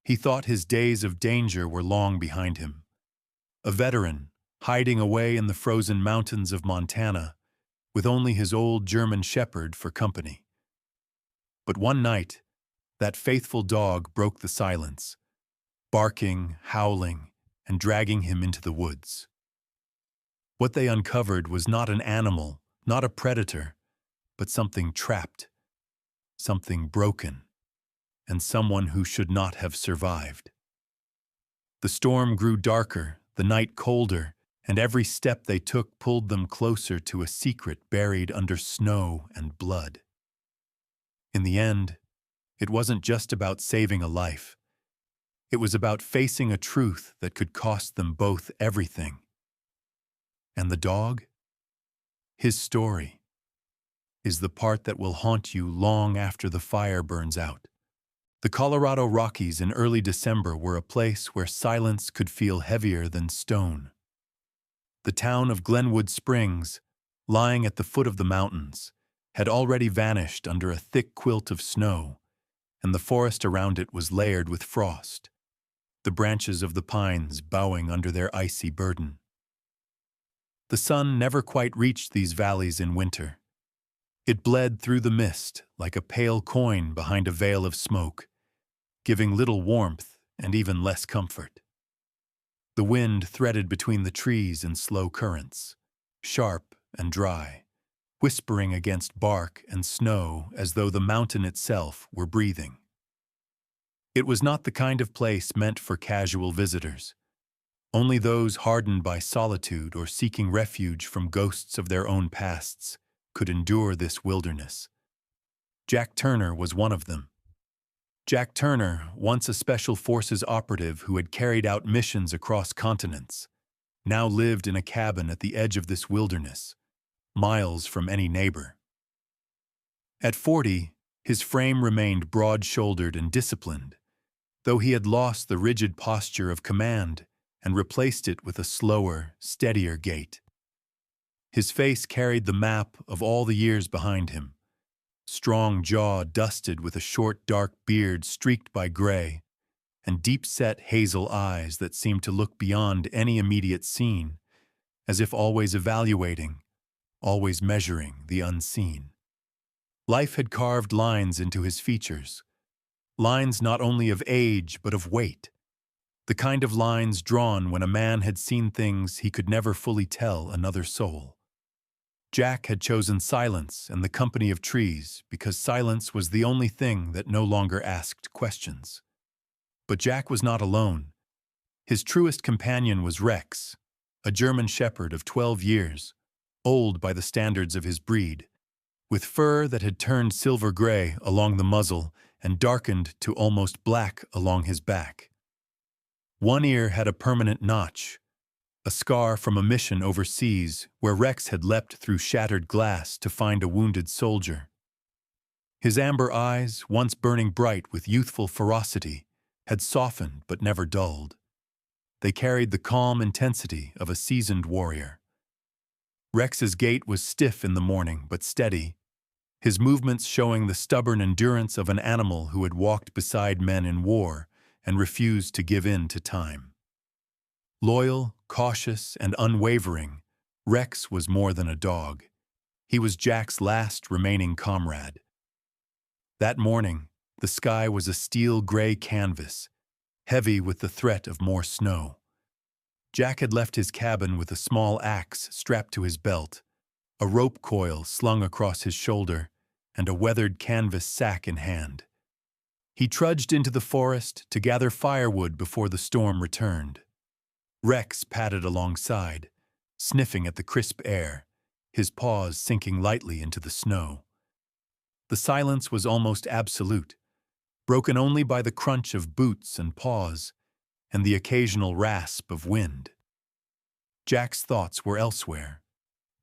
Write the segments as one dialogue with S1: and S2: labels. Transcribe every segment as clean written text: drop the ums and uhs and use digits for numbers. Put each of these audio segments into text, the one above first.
S1: He thought his days of danger were long behind him. A veteran, hiding away in the frozen mountains of Montana, with only his old German shepherd for company. But one night, that faithful dog broke the silence, barking, howling, and dragging him into the woods. What they uncovered was not an animal, not a predator, but something trapped, something broken, and someone who should not have survived. The storm grew darker, the night colder, and every step they took pulled them closer to a secret buried under snow and blood. In the end, it wasn't just about saving a life. It was about facing a truth that could cost them both everything. And the dog? His story is the part that will haunt you long after the fire burns out. The Colorado Rockies in early December were a place where silence could feel heavier than stone. The town of Glenwood Springs, lying at the foot of the mountains, had already vanished under a thick quilt of snow, and the forest around it was layered with frost, the branches of the pines bowing under their icy burden. The sun never quite reached these valleys in winter. It bled through the mist like a pale coin behind a veil of smoke, giving little warmth and even less comfort. The wind threaded between the trees in slow currents, sharp and dry, whispering against bark and snow as though the mountain itself were breathing. It was not the kind of place meant for casual visitors. Only those hardened by solitude or seeking refuge from ghosts of their own pasts could endure this wilderness. Jack Turner was one of them. Jack Turner, once a Special Forces operative who had carried out missions across continents, now lived in a cabin at the edge of this wilderness, miles from any neighbor. At 40, his frame remained broad-shouldered and disciplined, though he had lost the rigid posture of command and replaced it with a slower, steadier gait. His face carried the map of all the years behind him, strong jaw dusted with a short dark beard streaked by gray, and deep-set hazel eyes that seemed to look beyond any immediate scene, as if always evaluating, always measuring the unseen. Life had carved lines into his features, lines not only of age but of weight, the kind of lines drawn when a man had seen things he could never fully tell another soul. Jack had chosen silence and the company of trees because silence was the only thing that no longer asked questions. But Jack was not alone. His truest companion was Rex, a German shepherd of 12 years, old by the standards of his breed, with fur that had turned silver gray along the muzzle and darkened to almost black along his back. One ear had a permanent notch, a scar from a mission overseas where Rex had leapt through shattered glass to find a wounded soldier. His amber eyes, once burning bright with youthful ferocity, had softened but never dulled. They carried the calm intensity of a seasoned warrior. Rex's gait was stiff in the morning but steady, his movements showing the stubborn endurance of an animal who had walked beside men in war and refused to give in to time. Loyal, cautious, and unwavering, Rex was more than a dog. He was Jack's last remaining comrade. That morning, the sky was a steel gray canvas, heavy with the threat of more snow. Jack had left his cabin with a small axe strapped to his belt, a rope coil slung across his shoulder, and a weathered canvas sack in hand. He trudged into the forest to gather firewood before the storm returned. Rex padded alongside, sniffing at the crisp air, his paws sinking lightly into the snow. The silence was almost absolute, broken only by the crunch of boots and paws, and the occasional rasp of wind. Jack's thoughts were elsewhere,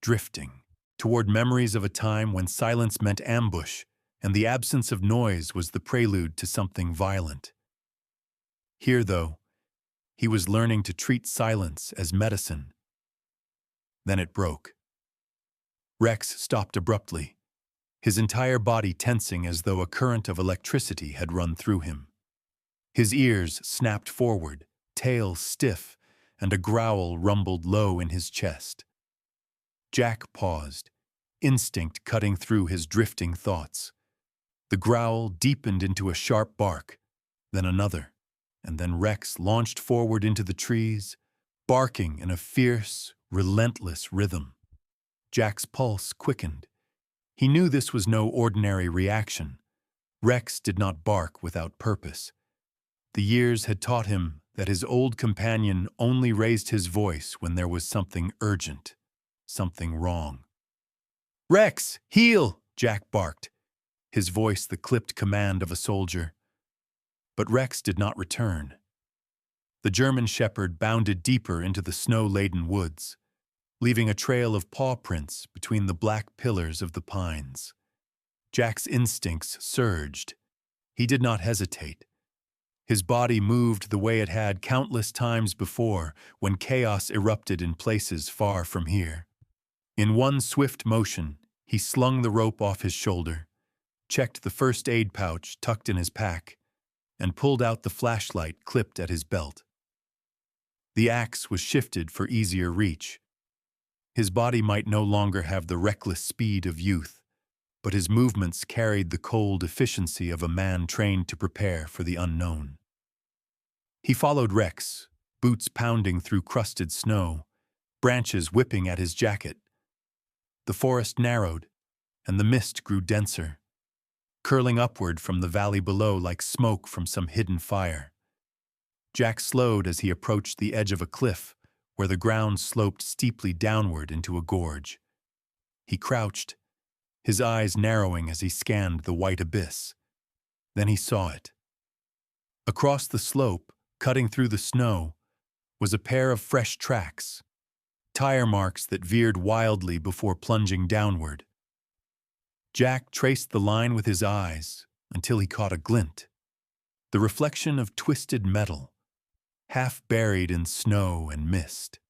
S1: drifting, toward memories of a time when silence meant ambush, and the absence of noise was the prelude to something violent. Here, though, he was learning to treat silence as medicine. Then it broke. Rex stopped abruptly, his entire body tensing as though a current of electricity had run through him. His ears snapped forward, tail stiff, and a growl rumbled low in his chest. Jack paused, instinct cutting through his drifting thoughts. The growl deepened into a sharp bark, then another, and then Rex launched forward into the trees, barking in a fierce, relentless rhythm. Jack's pulse quickened. He knew this was no ordinary reaction. Rex did not bark without purpose. The years had taught him that his old companion only raised his voice when there was something urgent, something wrong. "Rex, heel!" Jack barked, his voice the clipped command of a soldier. But Rex did not return. The German shepherd bounded deeper into the snow-laden woods, leaving a trail of paw prints between the black pillars of the pines. Jack's instincts surged. He did not hesitate. His body moved the way it had countless times before when chaos erupted in places far from here. In one swift motion, he slung the rope off his shoulder, checked the first aid pouch tucked in his pack, and pulled out the flashlight clipped at his belt. The axe was shifted for easier reach. His body might no longer have the reckless speed of youth, but his movements carried the cold efficiency of a man trained to prepare for the unknown. He followed Rex, boots pounding through crusted snow, branches whipping at his jacket. The forest narrowed, and the mist grew denser, curling upward from the valley below like smoke from some hidden fire. Jack slowed as he approached the edge of a cliff where the ground sloped steeply downward into a gorge. He crouched, his eyes narrowing as he scanned the white abyss. Then he saw it. Across the slope, cutting through the snow, was a pair of fresh tracks, tire marks that veered wildly before plunging downward. Jack traced the line with his eyes until he caught a glint, the reflection of twisted metal, half buried in snow and mist.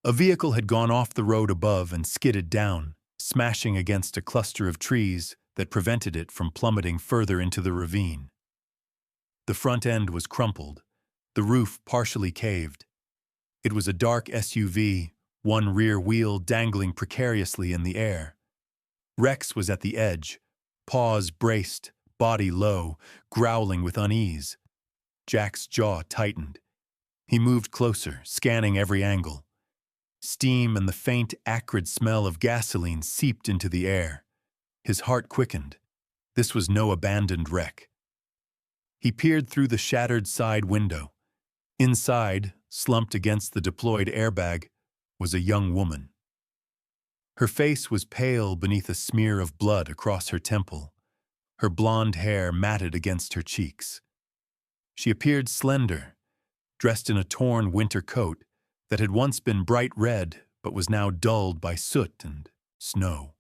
S1: A vehicle had gone off the road above and skidded down, smashing against a cluster of trees that prevented it from plummeting further into the ravine. The front end was crumpled, the roof partially caved. It was a dark SUV, one rear wheel dangling precariously in the air. Rex was at the edge, paws braced, body low, growling with unease. Jack's jaw tightened. He moved closer, scanning every angle. Steam and the faint, acrid smell of gasoline seeped into the air. His heart quickened. This was no abandoned wreck. He peered through the shattered side window. Inside, slumped against the deployed airbag, was a young woman. Her face was pale beneath a smear of blood across her temple, her blonde hair matted against her cheeks. She appeared slender, dressed in a torn winter coat that had once been bright red but was now dulled by soot and snow.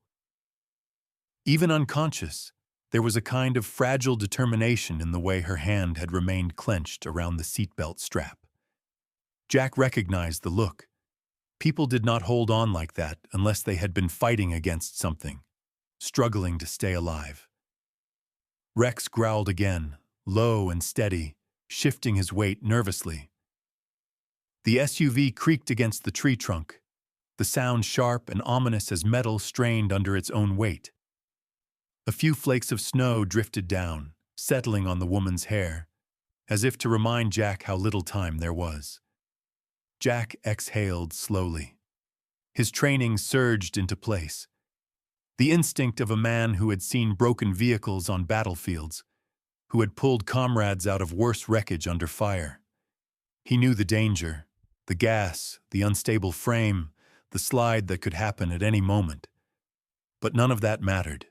S1: Even unconscious, there was a kind of fragile determination in the way her hand had remained clenched around the seatbelt strap. Jack recognized the look. People did not hold on like that unless they had been fighting against something, struggling to stay alive. Rex growled again, low and steady, shifting his weight nervously. The SUV creaked against the tree trunk, the sound sharp and ominous as metal strained under its own weight. A few flakes of snow drifted down, settling on the woman's hair, as if to remind Jack how little time there was. Jack exhaled slowly. His training surged into place. The instinct of a man who had seen broken vehicles on battlefields, who had pulled comrades out of worse wreckage under fire. He knew the danger, the gas, the unstable frame, the slide that could happen at any moment. But none of that mattered.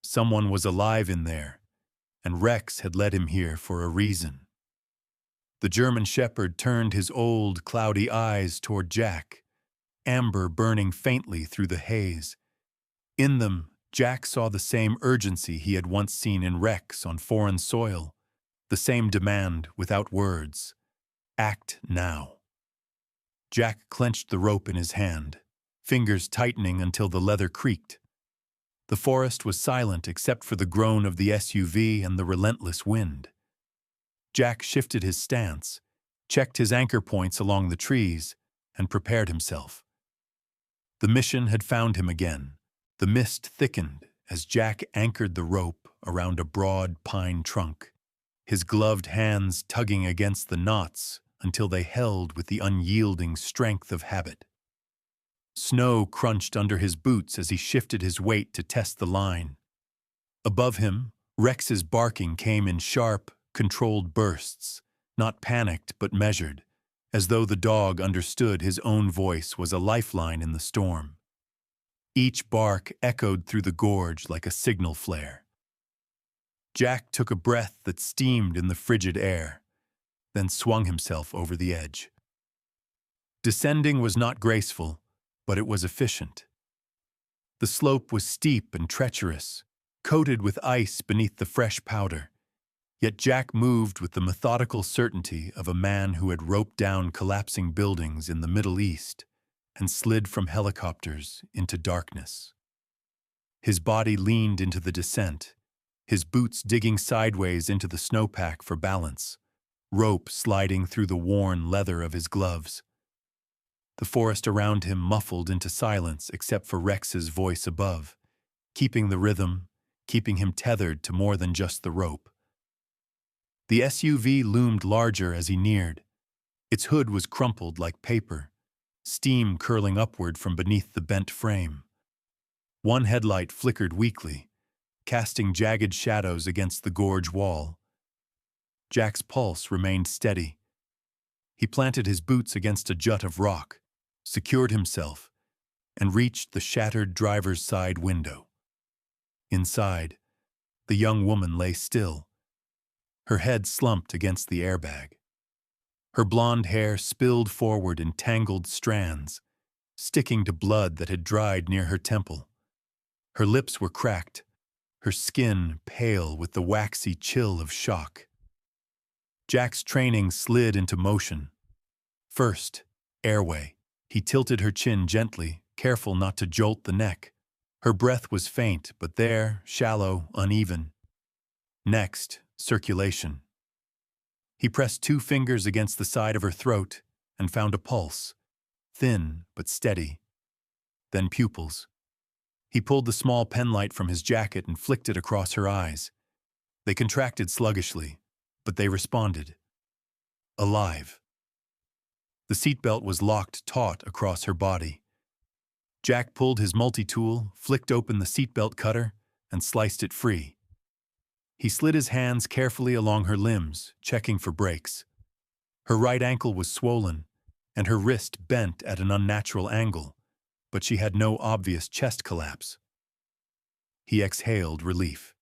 S1: Someone was alive in there, and Rex had led him here for a reason. The German shepherd turned his old, cloudy eyes toward Jack, amber burning faintly through the haze. In them, Jack saw the same urgency he had once seen in Rex on foreign soil, the same demand without words. Act now. Jack clenched the rope in his hand, fingers tightening until the leather creaked. The forest was silent except for the groan of the SUV and the relentless wind. Jack shifted his stance, checked his anchor points along the trees, and prepared himself. The mission had found him again. The mist thickened as Jack anchored the rope around a broad pine trunk, his gloved hands tugging against the knots until they held with the unyielding strength of habit. Snow crunched under his boots as he shifted his weight to test the line. Above him, Rex's barking came in sharp, controlled bursts, not panicked but measured, as though the dog understood his own voice was a lifeline in the storm. Each bark echoed through the gorge like a signal flare. Jack took a breath that steamed in the frigid air, then swung himself over the edge. Descending was not graceful, but it was efficient. The slope was steep and treacherous, coated with ice beneath the fresh powder, yet Jack moved with the methodical certainty of a man who had roped down collapsing buildings in the Middle East and slid from helicopters into darkness. His body leaned into the descent, his boots digging sideways into the snowpack for balance, rope sliding through the worn leather of his gloves. The forest around him muffled into silence except for Rex's voice above, keeping the rhythm, keeping him tethered to more than just the rope. The SUV loomed larger as he neared. Its hood was crumpled like paper, steam curling upward from beneath the bent frame. One headlight flickered weakly, casting jagged shadows against the gorge wall. Jack's pulse remained steady. He planted his boots against a jut of rock, secured himself, and reached the shattered driver's side window. Inside, the young woman lay still, her head slumped against the airbag. Her blonde hair spilled forward in tangled strands, sticking to blood that had dried near her temple. Her lips were cracked, her skin pale with the waxy chill of shock. Jack's training slid into motion. First, airway. He tilted her chin gently, careful not to jolt the neck. Her breath was faint, but there, shallow, uneven. Next, circulation. He pressed 2 fingers against the side of her throat and found a pulse, thin but steady. Then pupils. He pulled the small penlight from his jacket and flicked it across her eyes. They contracted sluggishly, but they responded. Alive. The seatbelt was locked taut across her body. Jack pulled his multi-tool, flicked open the seatbelt cutter, and sliced it free. He slid his hands carefully along her limbs, checking for breaks. Her right ankle was swollen, and her wrist bent at an unnatural angle, but she had no obvious chest collapse. He exhaled relief.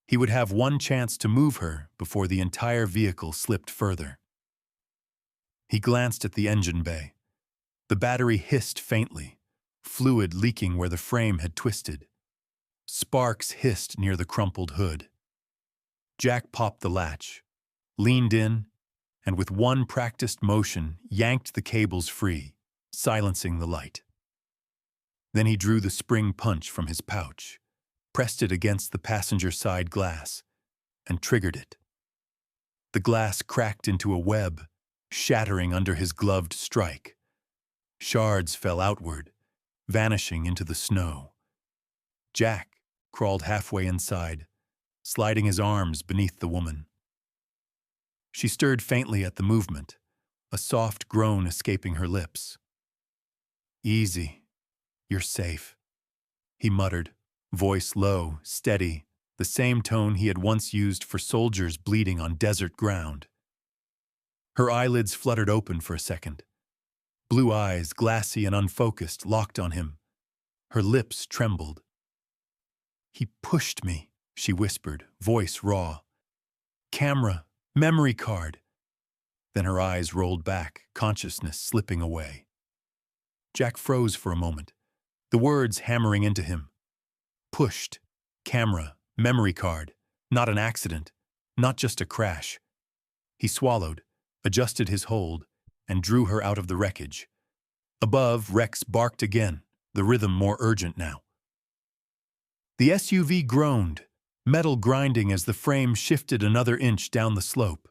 S1: He would have one chance to move her before the entire vehicle slipped further. He glanced at the engine bay. The battery hissed faintly, fluid leaking where the frame had twisted. Sparks hissed near the crumpled hood. Jack popped the latch, leaned in, and with one practiced motion yanked the cables free, silencing the light. Then he drew the spring punch from his pouch, pressed it against the passenger side glass, and triggered it. The glass cracked into a web, shattering under his gloved strike. Shards fell outward, vanishing into the snow. Jack crawled halfway inside, sliding his arms beneath the woman. She stirred faintly at the movement, a soft groan escaping her lips. Easy. You're safe, he muttered, voice low, steady, the same tone he had once used for soldiers bleeding on desert ground. Her eyelids fluttered open for a second. Blue eyes, glassy and unfocused, locked on him. Her lips trembled. He pushed me, she whispered, voice raw. Camera, memory card. Then her eyes rolled back, consciousness slipping away. Jack froze for a moment, the words hammering into him. Pushed, camera, memory card, not an accident, not just a crash. He swallowed, adjusted his hold, and drew her out of the wreckage. Above, Rex barked again, the rhythm more urgent now. The SUV groaned, metal grinding as the frame shifted another inch down the slope.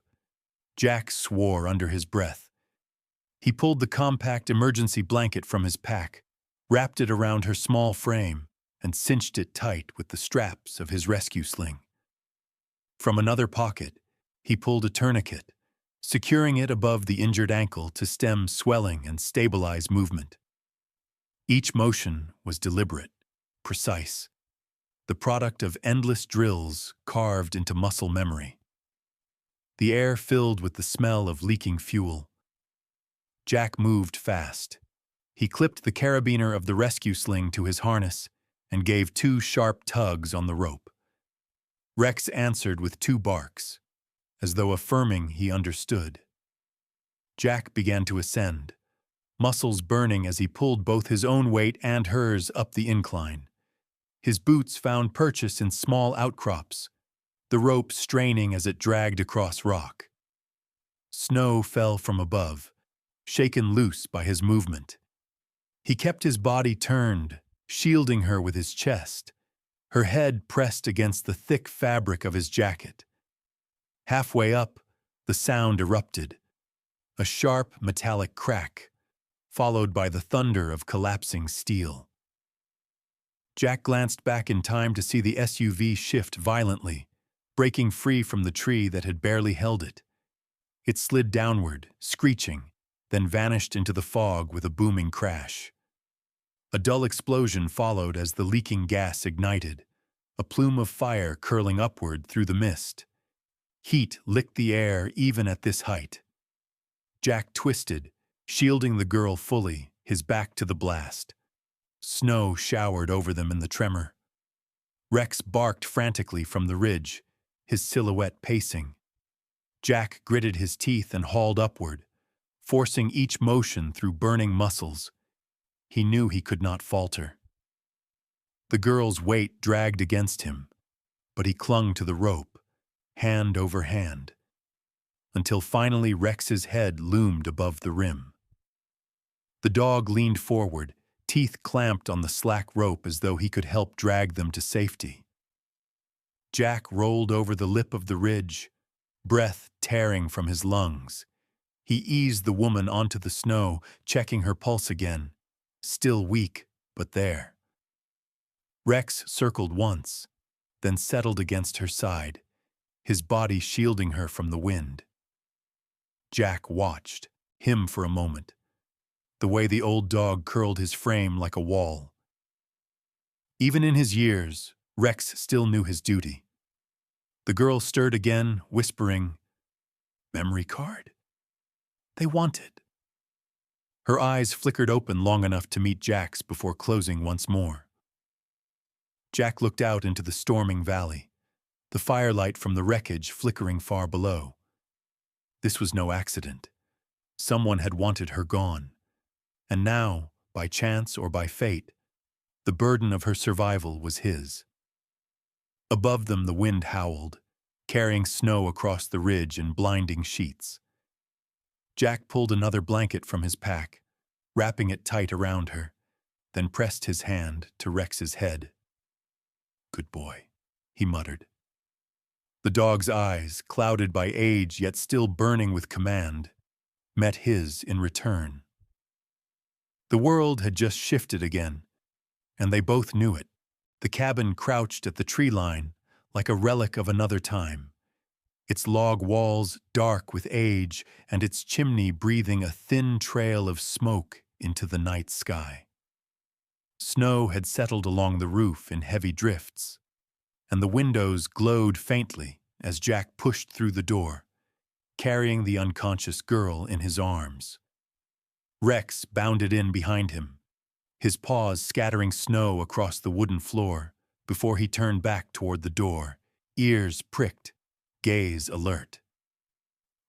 S1: Jack swore under his breath. He pulled the compact emergency blanket from his pack, wrapped it around her small frame, and cinched it tight with the straps of his rescue sling. From another pocket, he pulled a tourniquet, securing it above the injured ankle to stem swelling and stabilize movement. Each motion was deliberate, precise, the product of endless drills carved into muscle memory. The air filled with the smell of leaking fuel. Jack moved fast. He clipped the carabiner of the rescue sling to his harness and gave 2 sharp tugs on the rope. Rex answered with 2 barks, as though affirming he understood. Jack began to ascend, muscles burning as he pulled both his own weight and hers up the incline. His boots found purchase in small outcrops, the rope straining as it dragged across rock. Snow fell from above, shaken loose by his movement. He kept his body turned, shielding her with his chest, her head pressed against the thick fabric of his jacket. Halfway up, the sound erupted, a sharp metallic crack, followed by the thunder of collapsing steel. Jack glanced back in time to see the SUV shift violently, breaking free from the tree that had barely held it. It slid downward, screeching, then vanished into the fog with a booming crash. A dull explosion followed as the leaking gas ignited, a plume of fire curling upward through the mist. Heat licked the air even at this height. Jack twisted, shielding the girl fully, his back to the blast. Snow showered over them in the tremor. Rex barked frantically from the ridge, his silhouette pacing. Jack gritted his teeth and hauled upward, forcing each motion through burning muscles. He knew he could not falter. The girl's weight dragged against him, but he clung to the rope, hand over hand, until finally Rex's head loomed above the rim. The dog leaned forward, teeth clamped on the slack rope as though he could help drag them to safety. Jack rolled over the lip of the ridge, breath tearing from his lungs. He eased the woman onto the snow, checking her pulse again, still weak, but there. Rex circled once, then settled against her side, his body shielding her from the wind. Jack watched, him for a moment, the way the old dog curled his frame like a wall. Even in his years, Rex still knew his duty. The girl stirred again, whispering, "Memory card?" They wanted. Her eyes flickered open long enough to meet Jack's before closing once more. Jack looked out into the storming valley, the firelight from the wreckage flickering far below. This was no accident. Someone had wanted her gone. And now, by chance or by fate, the burden of her survival was his. Above them the wind howled, carrying snow across the ridge in blinding sheets. Jack pulled another blanket from his pack, wrapping it tight around her, then pressed his hand to Rex's head. "Good boy," he muttered. The dog's eyes, clouded by age yet still burning with command, met his in return. The world had just shifted again, and they both knew it. The cabin crouched at the tree line like a relic of another time, its log walls dark with age and its chimney breathing a thin trail of smoke into the night sky. Snow had settled along the roof in heavy drifts, and the windows glowed faintly as Jack pushed through the door, carrying the unconscious girl in his arms. Rex bounded in behind him, his paws scattering snow across the wooden floor before he turned back toward the door, ears pricked, gaze alert.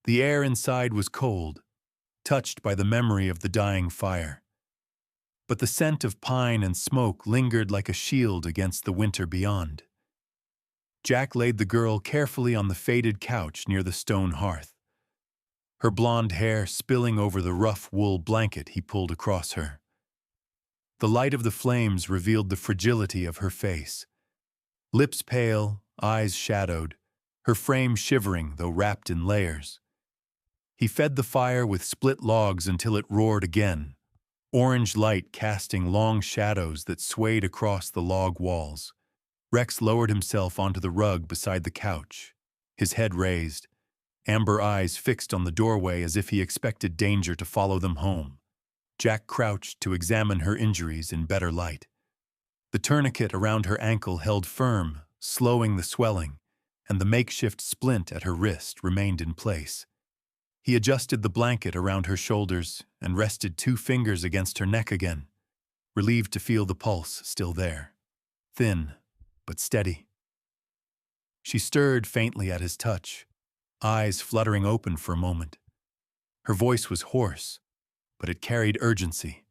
S1: The air inside was cold, touched by the memory of the dying fire. But the scent of pine and smoke lingered like a shield against the winter beyond. Jack laid the girl carefully on the faded couch near the stone hearth, her blonde hair spilling over the rough wool blanket he pulled across her. The light of the flames revealed the fragility of her face. Lips pale, eyes shadowed, her frame shivering though wrapped in layers. He fed the fire with split logs until it roared again, orange light casting long shadows that swayed across the log walls. Rex lowered himself onto the rug beside the couch, his head raised, amber eyes fixed on the doorway as if he expected danger to follow them home. Jack crouched to examine her injuries in better light. The tourniquet around her ankle held firm, slowing the swelling, and the makeshift splint at her wrist remained in place. He adjusted the blanket around her shoulders and rested 2 fingers against her neck again, relieved to feel the pulse still there. Thin, but steady. She stirred faintly at his touch, eyes fluttering open for a moment. Her voice was hoarse, but it carried urgency.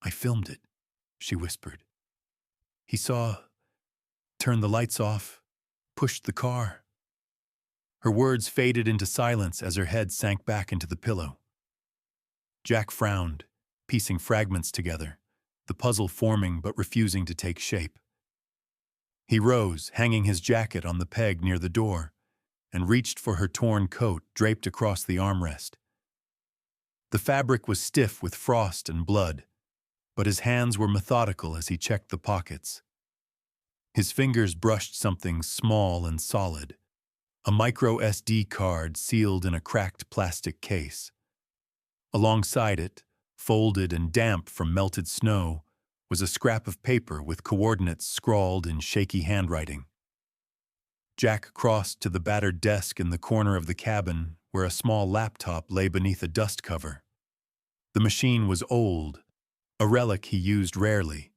S1: "I filmed it," she whispered. "He saw, turned the lights off, pushed the car." Her words faded into silence as her head sank back into the pillow. Jack frowned, piecing fragments together, the puzzle forming but refusing to take shape. He rose, hanging his jacket on the peg near the door, and reached for her torn coat draped across the armrest. The fabric was stiff with frost and blood, but his hands were methodical as he checked the pockets. His fingers brushed something small and solid, a micro SD card sealed in a cracked plastic case. Alongside it, folded and damp from melted snow, was a scrap of paper with coordinates scrawled in shaky handwriting. Jack crossed to the battered desk in the corner of the cabin where a small laptop lay beneath a dust cover. The machine was old, a relic he used rarely,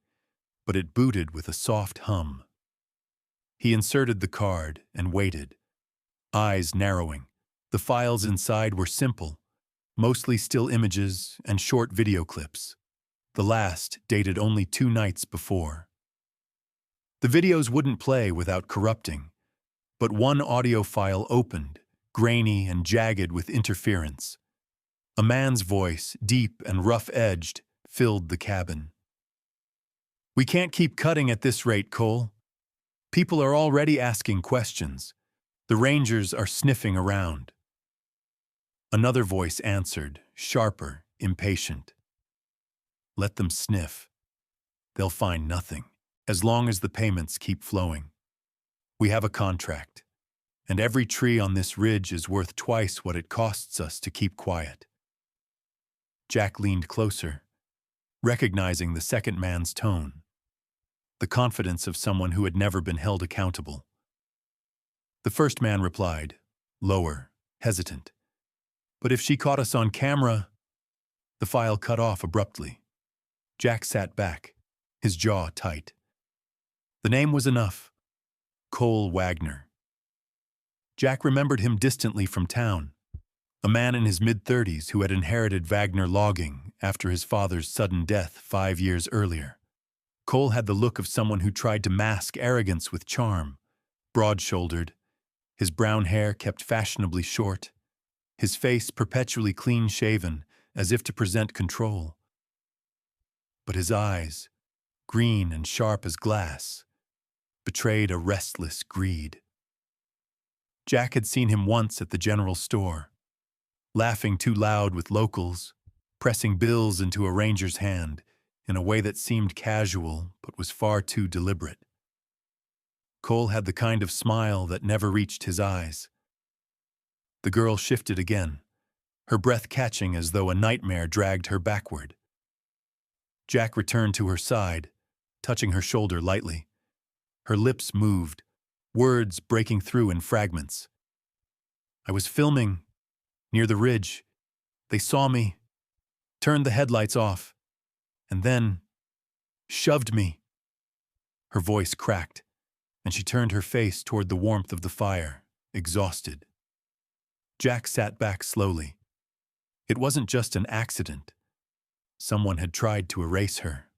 S1: but it booted with a soft hum. He inserted the card and waited, eyes narrowing. The files inside were simple, mostly still images and short video clips, the last dated only 2 nights before. The videos wouldn't play without corrupting, but one audio file opened, grainy and jagged with interference. A man's voice, deep and rough-edged, filled the cabin. "We can't keep cutting at this rate, Cole. People are already asking questions. The Rangers are sniffing around." Another voice answered, sharper, impatient. "Let them sniff. They'll find nothing, as long as the payments keep flowing. We have a contract, and every tree on this ridge is worth twice what it costs us to keep quiet." Jack leaned closer, recognizing the second man's tone, the confidence of someone who had never been held accountable. The first man replied, lower, hesitant. "But if she caught us on camera—" The file cut off abruptly. Jack sat back, his jaw tight. The name was enough. Cole Wagner. Jack remembered him distantly from town, a man in his mid-30s who had inherited Wagner Logging after his father's sudden death 5 years earlier. Cole had the look of someone who tried to mask arrogance with charm, broad-shouldered, his brown hair kept fashionably short, his face perpetually clean-shaven, as if to present control. But his eyes, green and sharp as glass, betrayed a restless greed. Jack had seen him once at the general store, laughing too loud with locals, pressing bills into a ranger's hand in a way that seemed casual but was far too deliberate. Cole had the kind of smile that never reached his eyes. The girl shifted again, her breath catching as though a nightmare dragged her backward. Jack returned to her side, touching her shoulder lightly. Her lips moved, words breaking through in fragments. "I was filming near the ridge. They saw me, turned the headlights off, and then shoved me." Her voice cracked, and she turned her face toward the warmth of the fire, exhausted. Jack sat back slowly. It wasn't just an accident. Someone had tried to erase her.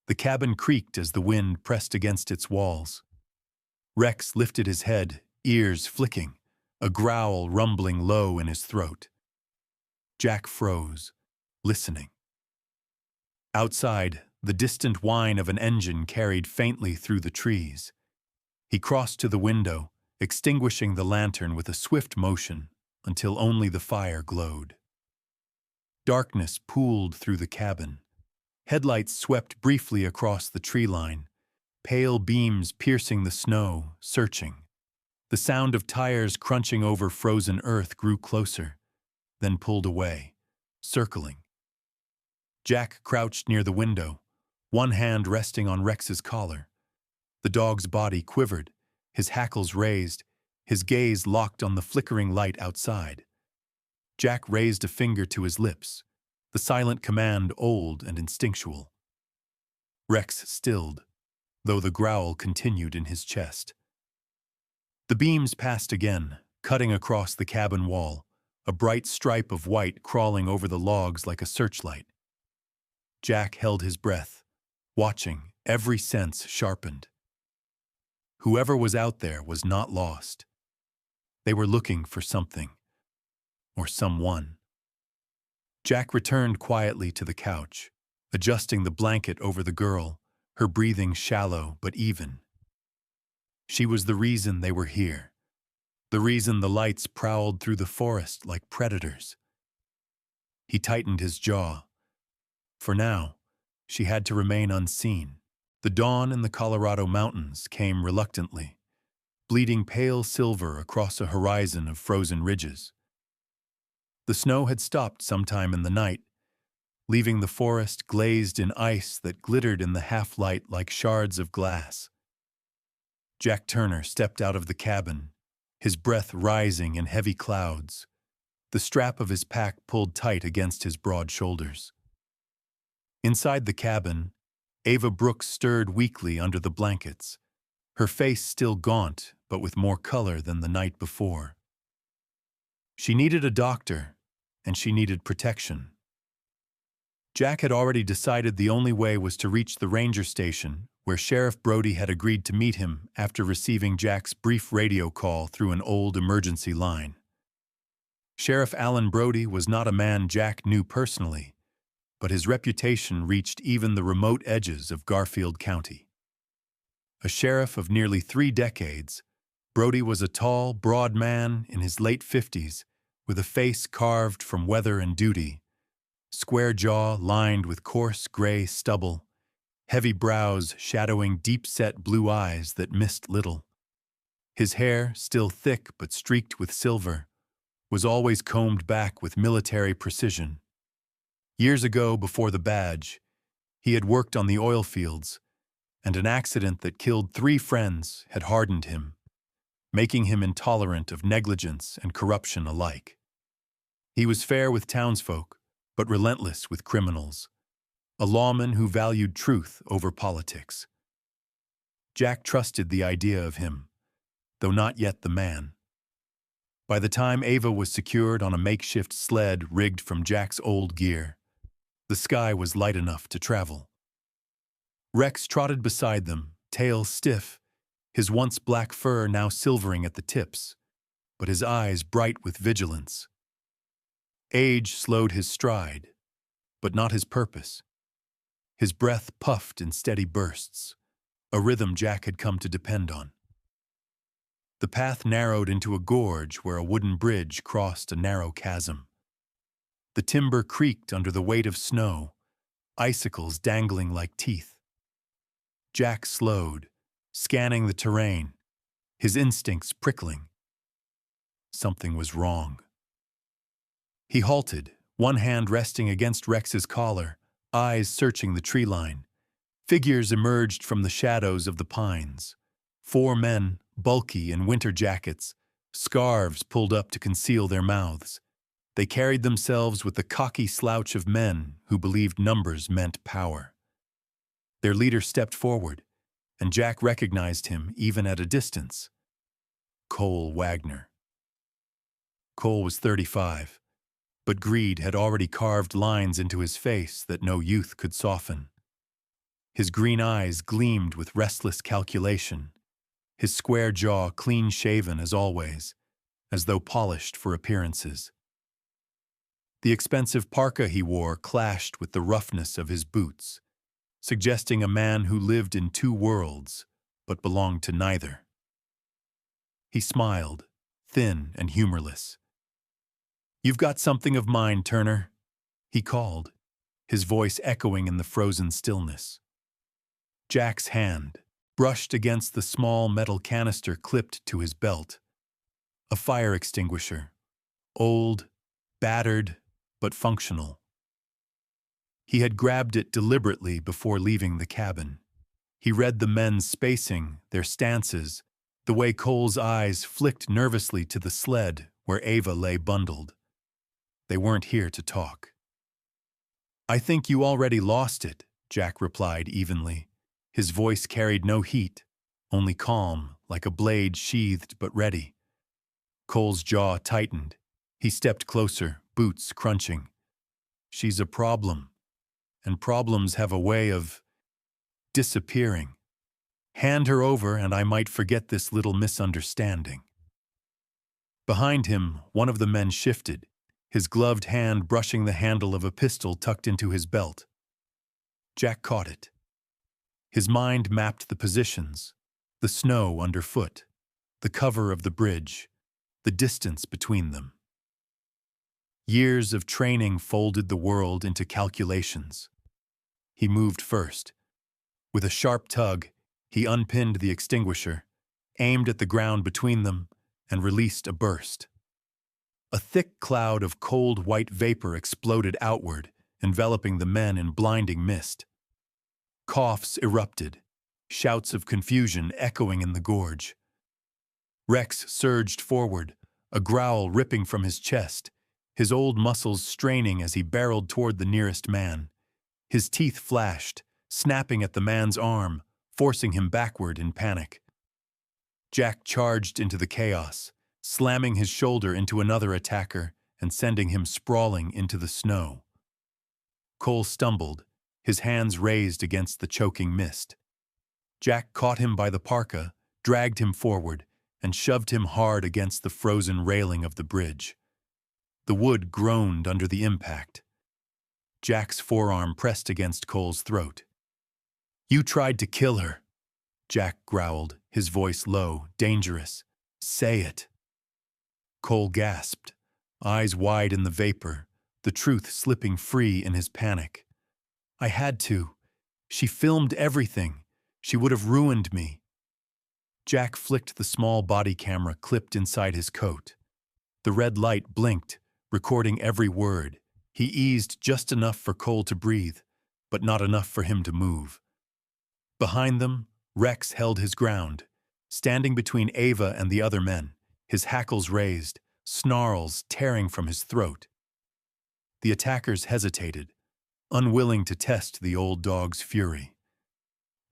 S1: The cabin creaked as the wind pressed against its walls. Rex lifted his head, ears flicking, a growl rumbling low in his throat. Jack froze, listening. Outside, the distant whine of an engine carried faintly through the trees. He crossed to the window, extinguishing the lantern with a swift motion, until only the fire glowed. Darkness pooled through the cabin. Headlights swept briefly across the tree line, pale beams piercing the snow, searching. The sound of tires crunching over frozen earth grew closer, then pulled away, circling. Jack crouched near the window, one hand resting on Rex's collar. The dog's body quivered, his hackles raised, his gaze locked on the flickering light outside. Jack raised a finger to his lips, the silent command old and instinctual. Rex stilled, though the growl continued in his chest. The beams passed again, cutting across the cabin wall, a bright stripe of white crawling over the logs like a searchlight. Jack held his breath, watching, every sense sharpened. Whoever was out there was not lost. They were looking for something, or someone. Jack returned quietly to the couch, adjusting the blanket over the girl, her breathing shallow but even. She was the reason they were here, the reason the lights prowled through the forest like predators. He tightened his jaw. For now, she had to remain unseen. The dawn in the Colorado mountains came reluctantly, bleeding pale silver across a horizon of frozen ridges. The snow had stopped sometime in the night, leaving the forest glazed in ice that glittered in the half-light like shards of glass. Jack Turner stepped out of the cabin, his breath rising in heavy clouds, the strap of his pack pulled tight against his broad shoulders. Inside the cabin, Ava Brooks stirred weakly under the blankets, her face still gaunt but with more color than the night before. She needed a doctor, and she needed protection. Jack had already decided the only way was to reach the ranger station, where Sheriff Brody had agreed to meet him after receiving Jack's brief radio call through an old emergency line. Sheriff Alan Brody was not a man Jack knew personally, but his reputation reached even the remote edges of Garfield County. A sheriff of nearly 3 decades, Brody was a tall, broad man in his late 50s, with a face carved from weather and duty, square jaw lined with coarse gray stubble, heavy brows shadowing deep-set blue eyes that missed little. His hair, still thick but streaked with silver, was always combed back with military precision. Years ago, before the badge, he had worked on the oil fields, and an accident that killed 3 friends had hardened him, making him intolerant of negligence and corruption alike. He was fair with townsfolk, but relentless with criminals, a lawman who valued truth over politics. Jack trusted the idea of him, though not yet the man. By the time Ava was secured on a makeshift sled rigged from Jack's old gear, the sky was light enough to travel. Rex trotted beside them, tail stiff, his once black fur now silvering at the tips, but his eyes bright with vigilance. Age slowed his stride, but not his purpose. His breath puffed in steady bursts, a rhythm Jack had come to depend on. The path narrowed into a gorge where a wooden bridge crossed a narrow chasm. The timber creaked under the weight of snow, icicles dangling like teeth. Jack slowed, scanning the terrain, his instincts prickling. Something was wrong. He halted, one hand resting against Rex's collar, eyes searching the tree line. Figures emerged from the shadows of the pines. 4 men, bulky in winter jackets, scarves pulled up to conceal their mouths. They carried themselves with the cocky slouch of men who believed numbers meant power. Their leader stepped forward, and Jack recognized him even at a distance. Cole Wagner. Cole was 35, but greed had already carved lines into his face that no youth could soften. His green eyes gleamed with restless calculation, his square jaw clean-shaven as always, as though polished for appearances. The expensive parka he wore clashed with the roughness of his boots, suggesting a man who lived in 2 worlds, but belonged to neither. He smiled, thin and humorless, "You've got something of mine, Turner," he called, his voice echoing in the frozen stillness. Jack's hand brushed against the small metal canister clipped to his belt. A fire extinguisher. Old, battered, but functional. He had grabbed it deliberately before leaving the cabin. He read the men's spacing, their stances, the way Cole's eyes flicked nervously to the sled where Ava lay bundled. They weren't here to talk. "I think you already lost it," Jack replied evenly. His voice carried no heat, only calm, like a blade sheathed but ready. Cole's jaw tightened. He stepped closer, boots crunching. "She's a problem, and problems have a way of disappearing. Hand her over and I might forget this little misunderstanding." Behind him, one of the men shifted, his gloved hand brushing the handle of a pistol tucked into his belt. Jack caught it. His mind mapped the positions, the snow underfoot, the cover of the bridge, the distance between them. Years of training folded the world into calculations. He moved first. With a sharp tug, he unpinned the extinguisher, aimed at the ground between them, and released a burst. A thick cloud of cold white vapor exploded outward, enveloping the men in blinding mist. Coughs erupted, shouts of confusion echoing in the gorge. Rex surged forward, a growl ripping from his chest, his old muscles straining as he barreled toward the nearest man. His teeth flashed, snapping at the man's arm, forcing him backward in panic. Jack charged into the chaos, slamming his shoulder into another attacker and sending him sprawling into the snow. Cole stumbled, his hands raised against the choking mist. Jack caught him by the parka, dragged him forward, and shoved him hard against the frozen railing of the bridge. The wood groaned under the impact. Jack's forearm pressed against Cole's throat. "You tried to kill her," Jack growled, his voice low, dangerous. "Say it." Cole gasped, eyes wide in the vapor, the truth slipping free in his panic. "I had to. She filmed everything. She would have ruined me." Jack flicked the small body camera clipped inside his coat. The red light blinked, recording every word. He eased just enough for Cole to breathe, but not enough for him to move. Behind them, Rex held his ground, standing between Ava and the other men, his hackles raised, snarls tearing from his throat. The attackers hesitated, unwilling to test the old dog's fury.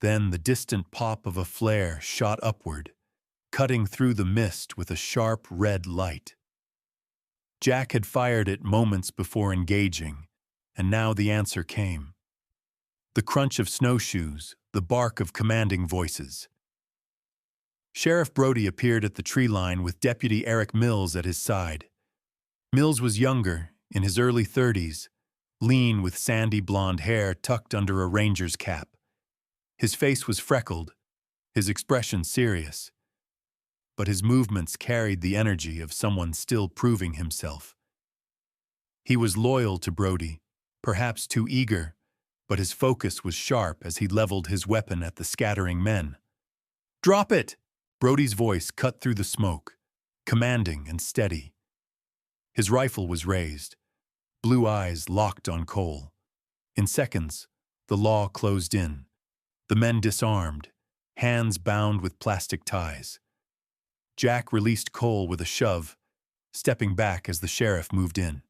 S1: Then the distant pop of a flare shot upward, cutting through the mist with a sharp red light. Jack had fired it moments before engaging, and now the answer came. The crunch of snowshoes, the bark of commanding voices. Sheriff Brody appeared at the tree line with Deputy Eric Mills at his side. Mills was younger, in his early 30s, lean with sandy blonde hair tucked under a ranger's cap. His face was freckled, his expression serious, but his movements carried the energy of someone still proving himself. He was loyal to Brody, perhaps too eager, but his focus was sharp as he leveled his weapon at the scattering men. "Drop it!" Brody's voice cut through the smoke, commanding and steady. His rifle was raised, blue eyes locked on Cole. In seconds, the law closed in, the men disarmed, hands bound with plastic ties. Jack released Cole with a shove, stepping back as the sheriff moved in.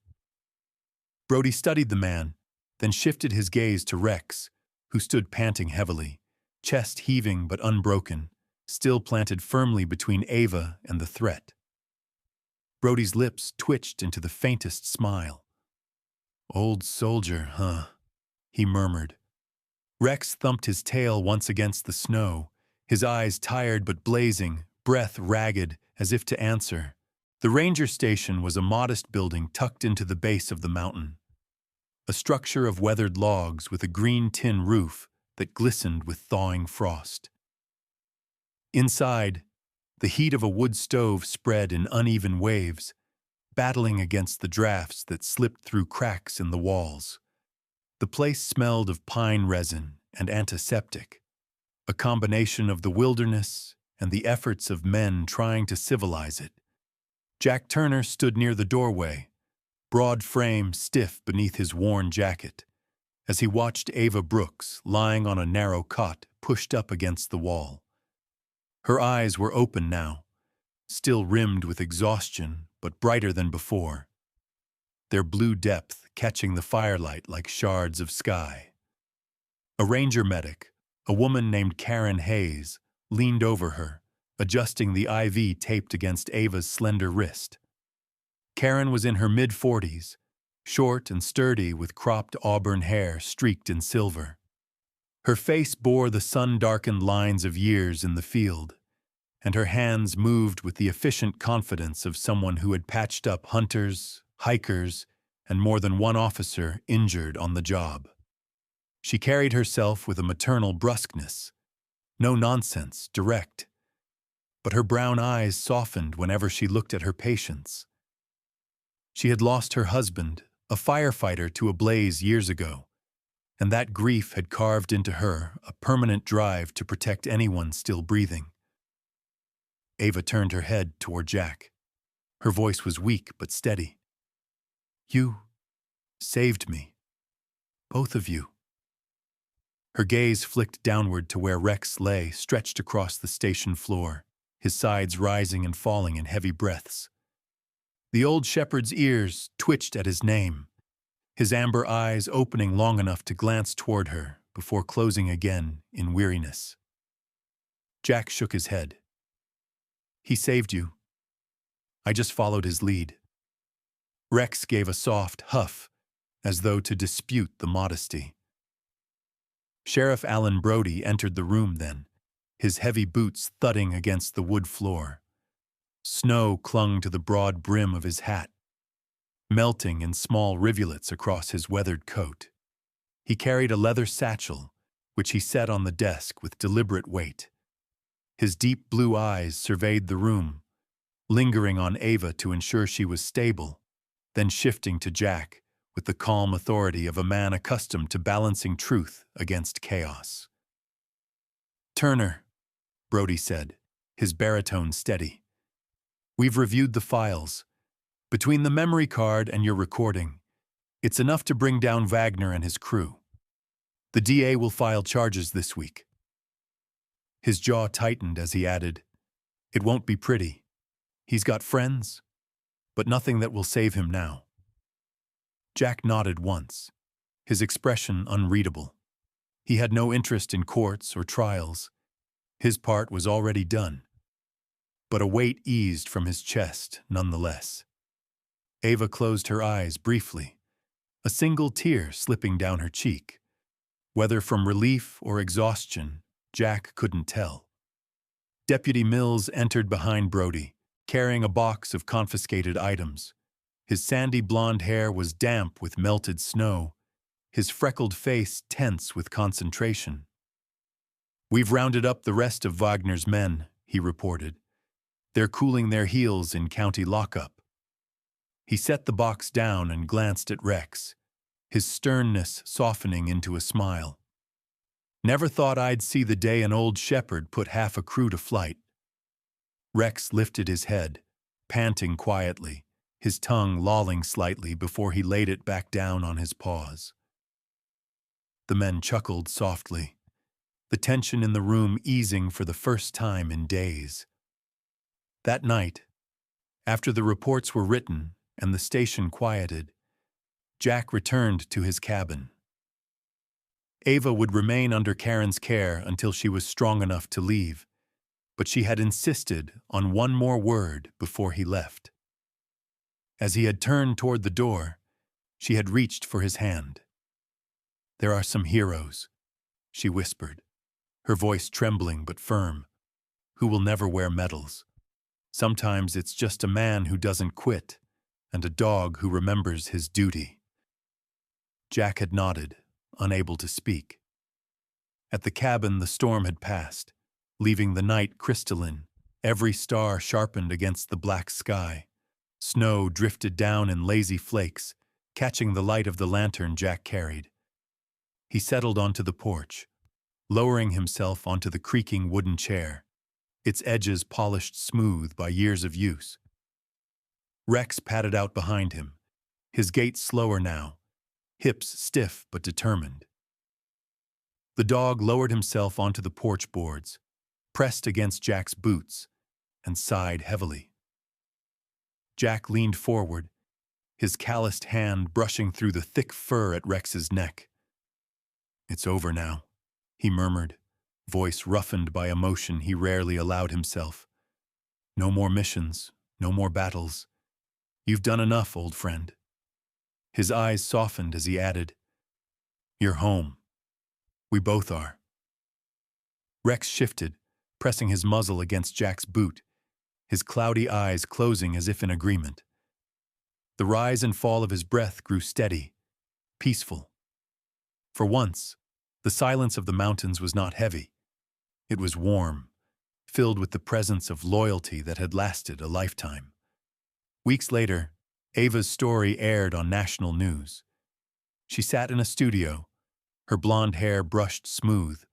S1: Brody studied the man, then shifted his gaze to Rex, who stood panting heavily, chest heaving but unbroken, still planted firmly between Ava and the threat. Brody's lips twitched into the faintest smile. "Old soldier, huh?" he murmured. Rex thumped his tail once against the snow, his eyes tired but blazing, breath ragged, as if to answer. The ranger station was a modest building tucked into the base of the mountain. A structure of weathered logs with a green tin roof that glistened with thawing frost. Inside, the heat of a wood stove spread in uneven waves, battling against the drafts that slipped through cracks in the walls. The place smelled of pine resin and antiseptic, a combination of the wilderness and the efforts of men trying to civilize it. Jack Turner stood near the doorway, broad frame stiff beneath his worn jacket, as he watched Ava Brooks lying on a narrow cot pushed up against the wall. Her eyes were open now, still rimmed with exhaustion but brighter than before, their blue depth catching the firelight like shards of sky. A ranger medic, a woman named Karen Hayes, leaned over her, adjusting the IV taped against Ava's slender wrist. Karen was in her mid-40s, short and sturdy with cropped auburn hair streaked in silver. Her face bore the sun-darkened lines of years in the field, and her hands moved with the efficient confidence of someone who had patched up hunters, hikers, and more than one officer injured on the job. She carried herself with a maternal brusqueness, no nonsense, direct, but her brown eyes softened whenever she looked at her patients. She had lost her husband, a firefighter, to a blaze years ago, and that grief had carved into her a permanent drive to protect anyone still breathing. Ava turned her head toward Jack. Her voice was weak but steady. "You saved me. Both of you." Her gaze flicked downward to where Rex lay, stretched across the station floor, his sides rising and falling in heavy breaths. The old shepherd's ears twitched at his name, his amber eyes opening long enough to glance toward her before closing again in weariness. Jack shook his head. "He saved you. I just followed his lead." Rex gave a soft huff, as though to dispute the modesty. Sheriff Alan Brody entered the room then, his heavy boots thudding against the wood floor. Snow clung to the broad brim of his hat, melting in small rivulets across his weathered coat. He carried a leather satchel, which he set on the desk with deliberate weight. His deep blue eyes surveyed the room, lingering on Ava to ensure she was stable, then shifting to Jack with the calm authority of a man accustomed to balancing truth against chaos. "Turner," Brody said, his baritone steady. "We've reviewed the files. Between the memory card and your recording, it's enough to bring down Wagner and his crew. The DA will file charges this week." His jaw tightened as he added, "It won't be pretty. He's got friends, but nothing that will save him now." Jack nodded once, his expression unreadable. He had no interest in courts or trials. His part was already done. But a weight eased from his chest nonetheless. Ava closed her eyes briefly, a single tear slipping down her cheek. Whether from relief or exhaustion, Jack couldn't tell. Deputy Mills entered behind Brody, carrying a box of confiscated items. His sandy blonde hair was damp with melted snow, his freckled face tense with concentration. "We've rounded up the rest of Wagner's men," he reported. "They're cooling their heels in county lockup." He set the box down and glanced at Rex, his sternness softening into a smile. "Never thought I'd see the day an old shepherd put half a crew to flight." Rex lifted his head, panting quietly, his tongue lolling slightly before he laid it back down on his paws. The men chuckled softly, the tension in the room easing for the first time in days. That night, after the reports were written and the station quieted, Jack returned to his cabin. Ava would remain under Karen's care until she was strong enough to leave, but she had insisted on one more word before he left. As he had turned toward the door, she had reached for his hand. "There are some heroes," she whispered, her voice trembling but firm, "who will never wear medals. Sometimes it's just a man who doesn't quit, and a dog who remembers his duty." Jack had nodded, unable to speak. At the cabin, the storm had passed, leaving the night crystalline, every star sharpened against the black sky. Snow drifted down in lazy flakes, catching the light of the lantern Jack carried. He settled onto the porch, lowering himself onto the creaking wooden chair, its edges polished smooth by years of use. Rex padded out behind him, his gait slower now, hips stiff but determined. The dog lowered himself onto the porch boards, pressed against Jack's boots, and sighed heavily. Jack leaned forward, his calloused hand brushing through the thick fur at Rex's neck. "It's over now," he murmured, voice roughened by emotion he rarely allowed himself. "No more missions, no more battles. You've done enough, old friend." His eyes softened as he added, "You're home. We both are." Rex shifted, pressing his muzzle against Jack's boot, his cloudy eyes closing as if in agreement. The rise and fall of his breath grew steady, peaceful. For once, the silence of the mountains was not heavy. It was warm, filled with the presence of loyalty that had lasted a lifetime. Weeks later, Ava's story aired on national news. She sat in a studio, her blonde hair brushed smooth,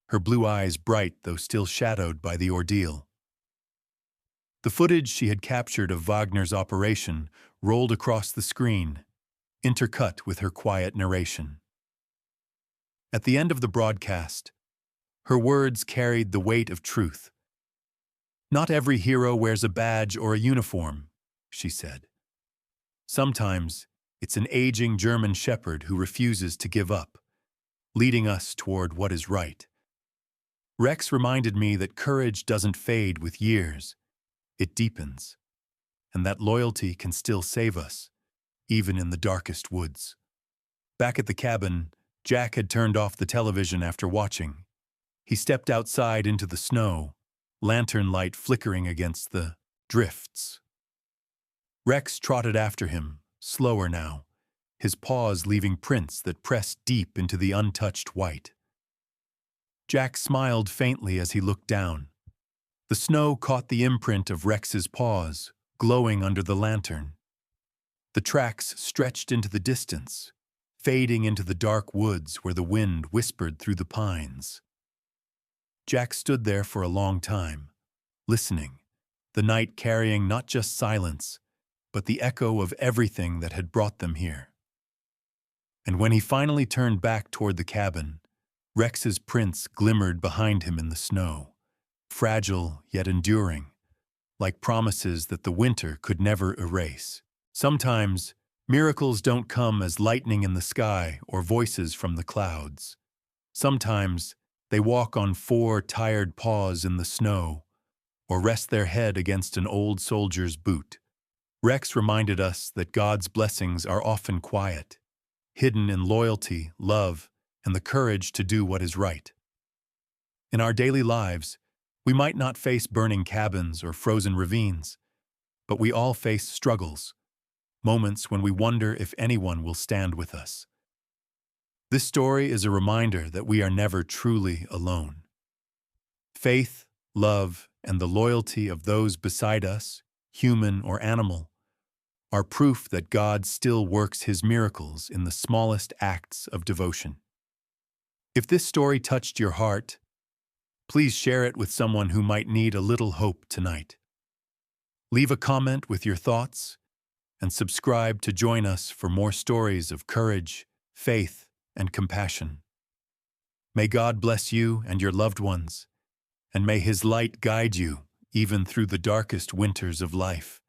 S1: her blue eyes bright though still shadowed by the ordeal. The footage she had captured of Wagner's operation rolled across the screen, intercut with her quiet narration. At the end of the broadcast, her words carried the weight of truth. "Not every hero wears a badge or a uniform," she said. "Sometimes it's an aging German shepherd who refuses to give up, leading us toward what is right." Rex reminded me that courage doesn't fade with years. It deepens, and that loyalty can still save us, even in the darkest woods. Back at the cabin, Jack had turned off the television after watching. He stepped outside into the snow, lantern light flickering against the drifts. Rex trotted after him, slower now, his paws leaving prints that pressed deep into the untouched white. Jack smiled faintly as he looked down. The snow caught the imprint of Rex's paws, glowing under the lantern. The tracks stretched into the distance, fading into the dark woods where the wind whispered through the pines. Jack stood there for a long time, listening, the night carrying not just silence, but the echo of everything that had brought them here. And when he finally turned back toward the cabin, Rex's prints glimmered behind him in the snow, fragile yet enduring, like promises that the winter could never erase. Sometimes, miracles don't come as lightning in the sky or voices from the clouds. Sometimes, they walk on 4 tired paws in the snow, or rest their head against an old soldier's boot. Rex reminded us that God's blessings are often quiet, hidden in loyalty, love, and the courage to do what is right. In our daily lives, we might not face burning cabins or frozen ravines, but we all face struggles, moments when we wonder if anyone will stand with us. This story is a reminder that we are never truly alone. Faith, love, and the loyalty of those beside us, human or animal, are proof that God still works His miracles in the smallest acts of devotion. If this story touched your heart, please share it with someone who might need a little hope tonight. Leave a comment with your thoughts, and subscribe to join us for more stories of courage, faith, and compassion. May God bless you and your loved ones, and may His light guide you even through the darkest winters of life.